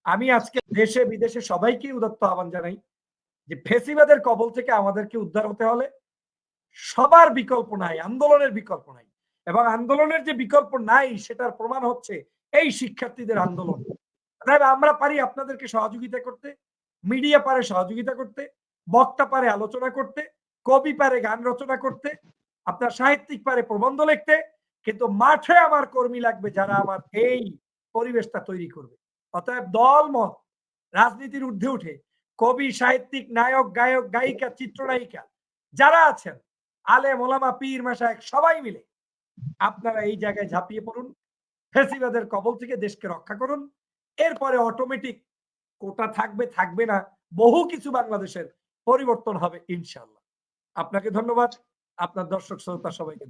আমি আজকে দেশে বিদেশে সবাইকে উদাত্ত আহ্বান জানাই যে ফেসিবাদের কবল থেকে আমাদেরকে উদ্ধার হতে হলে সবার বিকল্প নাই, আন্দোলনের বিকল্প নাই। এবং আন্দোলনের যে বিকল্প নাই সেটার প্রমাণ হচ্ছে এই শিক্ষার্থীদের আন্দোলন। অতএব আমরা পারি আপনাদেরকে সহযোগিতা করতে, মিডিয়া পারে সহযোগিতা করতে, বক্তা পারে আলোচনা করতে, কবি পারে গান রচনা করতে, আপনার সাহিত্যিক পারে প্রবন্ধ লিখতে, কিন্তু মাঠে আমার কর্মী লাগবে যারা আমার এই পরিবেশটা তৈরি করবে। অতএব দলমত রাজনীতির ঊর্ধ্বে উঠে কবি, সাহিত্যিক, নায়ক, গায়ক, গায়িকা, চিত্রনায়িকা যারা আছেন, আলেম, ওলামা, পীর, মাশায়েখ সবাই মিলে আপনারা এই জায়গায় ঝাঁপিয়ে পড়ুন। ফ্যাসিবাদের কবল থেকে দেশকে রক্ষা করুন। এরপরে অটোমেটিক কোটা থাকবে, থাকবে না, বহু কিছু বাংলাদেশের পরিবর্তন হবে ইনশাআল্লাহ। আপনাকে ধন্যবাদ। আপনার দর্শক শ্রোতা সবাইকে